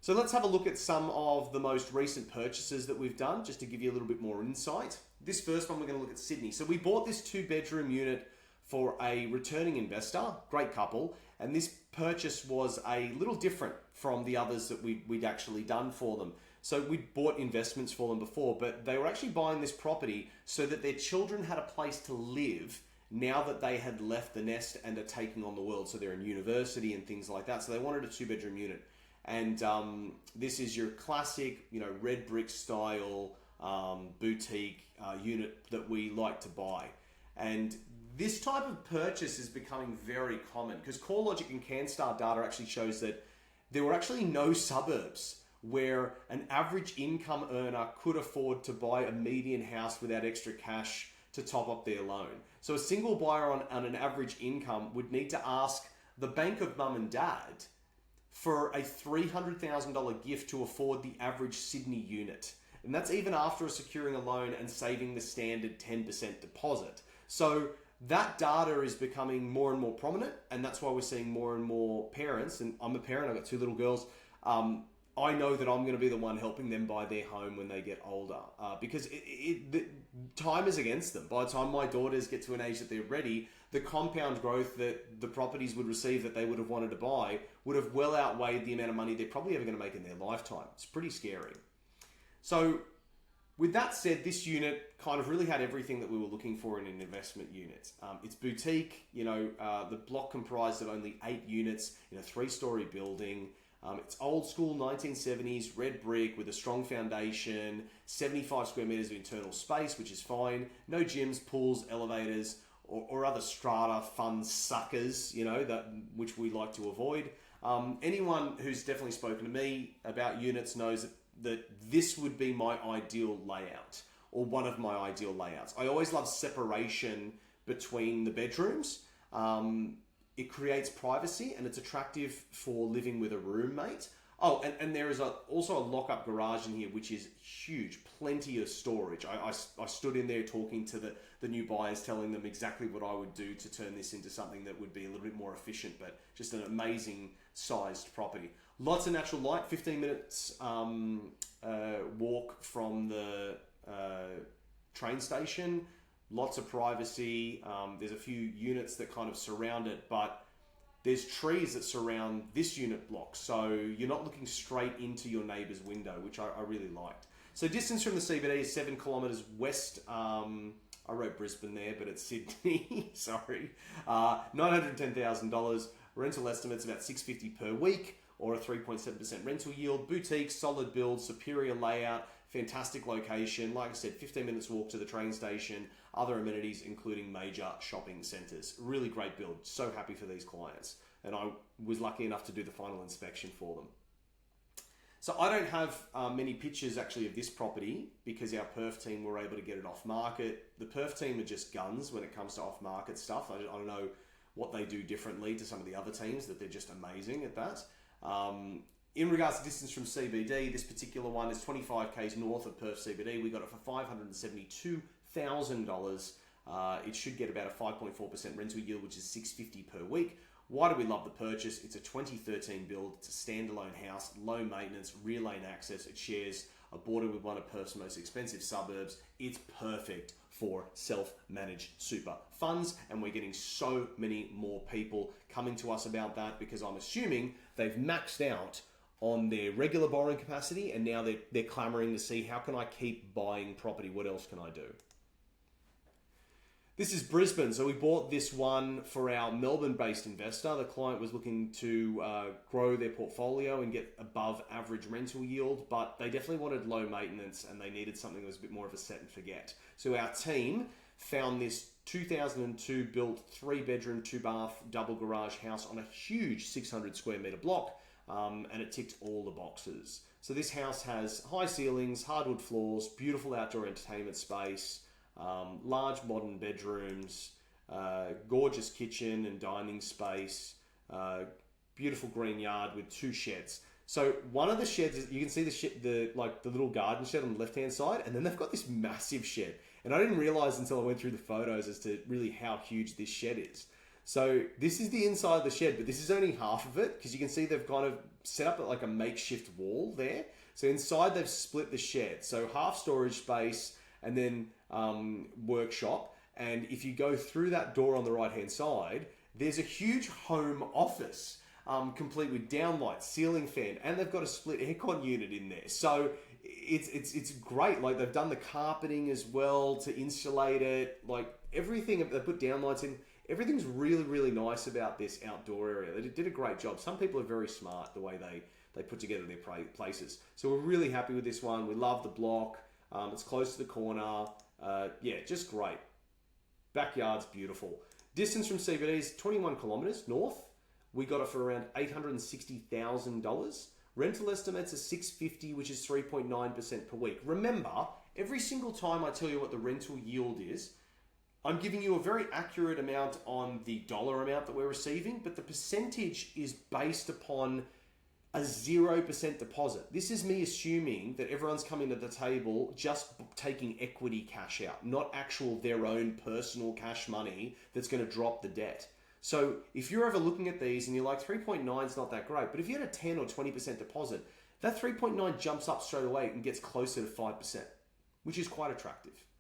So let's have a look at some of the most recent purchases that we've done, just to give you a little bit more insight. This first one, we're going to look at Sydney. So we bought this 2-bedroom unit for a returning investor, great couple, and this purchase was a little different from the others that we'd actually done for them. So we'd bought investments for them before, but they were actually buying this property so that their children had a place to live now that they had left the nest and are taking on the world. So they're in university and things like that. So they wanted a 2-bedroom unit. And this is your classic, red brick style boutique unit that we like to buy. And this type of purchase is becoming very common because CoreLogic and CanStar data actually shows that there were actually no suburbs where an average income earner could afford to buy a median house without extra cash to top up their loan. So a single buyer on an average income would need to ask the bank of mum and dad for a $300,000 gift to afford the average Sydney unit. And that's even after securing a loan and saving the standard 10% deposit. So that data is becoming more and more prominent, and that's why we're seeing more and more parents, and I'm a parent, I've got 2 little girls, I know that I'm going to be the one helping them buy their home when they get older because the time is against them. By the time my daughters get to an age that they're ready, the compound growth that the properties would receive that they would have wanted to buy would have well outweighed the amount of money they're probably ever going to make in their lifetime. It's pretty scary. So with that said, this unit kind of really had everything that we were looking for in an investment unit. It's boutique, the block comprised of only 8 units in a 3-story building. It's old school 1970s, red brick with a strong foundation, 75 square meters of internal space, which is fine. No gyms, pools, elevators, or other strata fun suckers, which we like to avoid. Anyone who's definitely spoken to me about units knows that this would be my ideal layout, or one of my ideal layouts. I always love separation between the bedrooms. It creates privacy and it's attractive for living with a roommate. Oh, and there is also a lock-up garage in here, which is huge, plenty of storage. I stood in there talking to the new buyers, telling them exactly what I would do to turn this into something that would be a little bit more efficient, but just an amazing sized property. Lots of natural light, 15 minutes walk from the train station. Lots of privacy. There's a few units that kind of surround it, but there's trees that surround this unit block. So you're not looking straight into your neighbor's window, which I really liked. So distance from the CBD is 7 kilometers west. I wrote Brisbane there, but it's Sydney. Sorry. $910,000. Rental estimates about $650 per week, or a 3.7% rental yield. Boutique, solid build, superior layout, fantastic location. Like I said, 15 minutes walk to the train station, other amenities including major shopping centres. Really great build. So happy for these clients. And I was lucky enough to do the final inspection for them. So I don't have many pictures actually of this property because our Perth team were able to get it off market. The Perth team are just guns when it comes to off market stuff. I don't know what they do differently to some of the other teams, that they're just amazing at that. In regards to distance from CBD, this particular one is 25 k's north of Perth CBD. We got it for $572,000. It should get about a 5.4% rental yield, which is $650 per week. Why do we love the purchase? It's a 2013 build. It's a standalone house, low maintenance, rear lane access. It shares a border with one of Perth's most expensive suburbs. It's perfect for self-managed super funds, and we're getting so many more people coming to us about that because I'm assuming they've maxed out on their regular borrowing capacity and now they're clamoring to see, how can I keep buying property? What else can I do? This is Brisbane. So we bought this one for our Melbourne-based investor. The client was looking to grow their portfolio and get above average rental yield, but they definitely wanted low maintenance and they needed something that was a bit more of a set and forget. So our team found this 2002 built 3-bedroom, 2-bath, double garage house on a huge 600 square meter block, and it ticked all the boxes. So this house has high ceilings, hardwood floors, beautiful outdoor entertainment space, large modern bedrooms, gorgeous kitchen and dining space, beautiful green yard with 2 sheds. So one of the sheds is, you can see the little garden shed on the left hand side, and then they've got this massive shed. And I didn't realize until I went through the photos as to really how huge this shed is. So this is the inside of the shed, but this is only half of it because you can see they've kind of set up like a makeshift wall there. So inside they've split the shed. So half storage space and then workshop. And if you go through that door on the right-hand side, there's a huge home office, complete with downlight, ceiling fan, and they've got a split aircon unit in there. So it's great. Like they've done the carpeting as well to insulate it. Like everything, they put downlights in. Everything's really, really nice about this outdoor area. They did a great job. Some people are very smart the way they put together their places. So we're really happy with this one. We love the block. It's close to the corner. Yeah, just great. Backyard's beautiful. Distance from CBD is 21 kilometers north. We got it for around $860,000. Rental estimates are $650, which is 3.9% per week. Remember, every single time I tell you what the rental yield is, I'm giving you a very accurate amount on the dollar amount that we're receiving, but the percentage is based upon a 0% deposit. This is me assuming that everyone's coming to the table just taking equity cash out, not actual their own personal cash money that's going to drop the debt. So if you're ever looking at these and you're like 3.9 is not that great, but if you had a 10 or 20% deposit, that 3.9 jumps up straight away and gets closer to 5%, which is quite attractive.